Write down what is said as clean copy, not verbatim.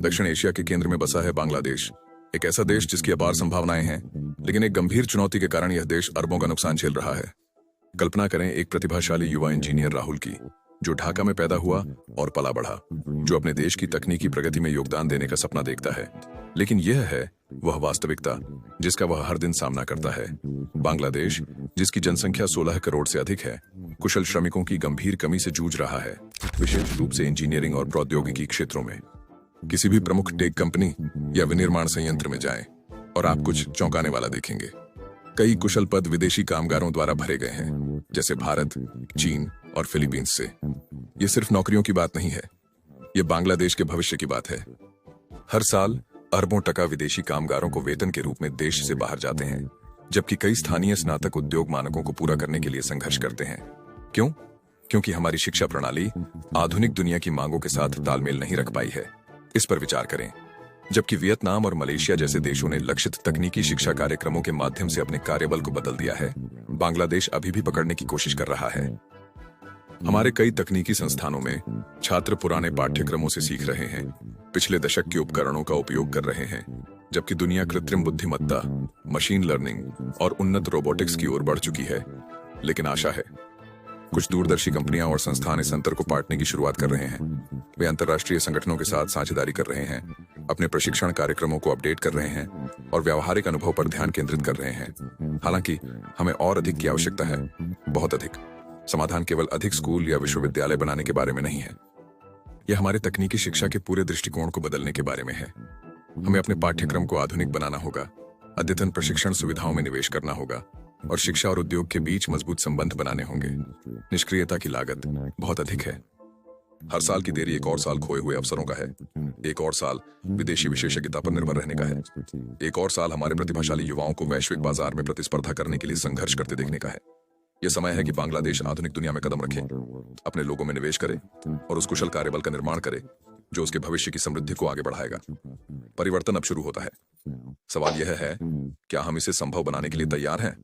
दक्षिण एशिया के केंद्र में बसा है बांग्लादेश, एक ऐसा देश जिसकी अपार संभावनाएं हैं, लेकिन एक गंभीर चुनौती के कारण यह देश अरबों का नुकसान झेल रहा है। कल्पना करें एक प्रतिभाशाली युवा इंजीनियर राहुल की, जो ढाका में पैदा हुआ और पला बढ़ा, जो अपने देश की तकनीकी प्रगति में योगदान देने का सपना देखता है। लेकिन यह है वह वास्तविकता जिसका वह हर दिन सामना करता है। बांग्लादेश, जिसकी जनसंख्या 16 करोड़ से अधिक है, कुशल श्रमिकों की गंभीर कमी से जूझ रहा है, विशेष रूप से इंजीनियरिंग और प्रौद्योगिकी क्षेत्रों में। किसी भी प्रमुख टेक कंपनी या विनिर्माण संयंत्र में जाएं और आप कुछ चौंकाने वाला देखेंगे। कई कुशल पद विदेशी कामगारों द्वारा भरे गए हैं, जैसे भारत, चीन और फिलीपींस से। ये सिर्फ नौकरियों की बात नहीं है, ये बांग्लादेश के भविष्य की बात है। हर साल अरबों टका विदेशी कामगारों को वेतन के रूप में देश से बाहर जाते हैं, जबकि कई स्थानीय स्नातक उद्योग मानकों को पूरा करने के लिए संघर्ष करते हैं। क्यों? क्योंकि हमारी शिक्षा प्रणाली आधुनिक दुनिया की मांगों के साथ तालमेल नहीं रख पाई है। इस पर विचार करें। जबकि वियतनाम और मलेशिया जैसे देशों ने लक्षित तकनीकी शिक्षा कार्यक्रमों के माध्यम से अपने कार्यबल को बदल दिया है, बांग्लादेश अभी भी पकड़ने की कोशिश कर रहा है। हमारे कई तकनीकी संस्थानों में छात्र पुराने पाठ्यक्रमों से सीख रहे हैं, पिछले दशक के उपकरणों का उपयोग कर रहे हैं, जबकि दुनिया कृत्रिम बुद्धिमत्ता, मशीन लर्निंग और उन्नत रोबोटिक्स की ओर बढ़ चुकी है। लेकिन आशा है, कुछ दूरदर्शी कंपनियां और संस्थान इस अंतर को पाटने की शुरुआत कर रहे हैं। वे अंतर्राष्ट्रीय संगठनों के साथ साझेदारी कर रहे हैं, अपने प्रशिक्षण कार्यक्रमों को अपडेट कर रहे हैं और व्यावहारिक अनुभव पर ध्यान केंद्रित कर रहे हैं। हालांकि हमें और अधिक की आवश्यकता है, बहुत अधिक। समाधान केवल अधिक स्कूल या विश्वविद्यालय बनाने के बारे में नहीं है, यह हमारे तकनीकी शिक्षा के पूरे दृष्टिकोण को बदलने के बारे में है। हमें अपने पाठ्यक्रम को आधुनिक बनाना होगा, अद्यतन प्रशिक्षण सुविधाओं में निवेश करना होगा और शिक्षा और उद्योग के बीच मजबूत संबंध बनाने होंगे। निष्क्रियता की लागत बहुत अधिक है। हर साल की देरी एक और साल खोए हुए अवसरों का है, एक और साल विदेशी विशेषज्ञता पर निर्भर रहने का है, एक और साल हमारे प्रतिभाशाली युवाओं को वैश्विक बाजार में प्रतिस्पर्धा करने के लिए संघर्ष करते देखने का है। यह समय है कि बांग्लादेश आधुनिक दुनिया में कदम रखे, अपने लोगों में निवेश करे और उस कुशल कार्यबल का निर्माण करे जो उसके भविष्य की समृद्धि को आगे बढ़ाएगा। परिवर्तन अब शुरू होता है। सवाल यह है, क्या हम इसे संभव बनाने के लिए तैयार हैं?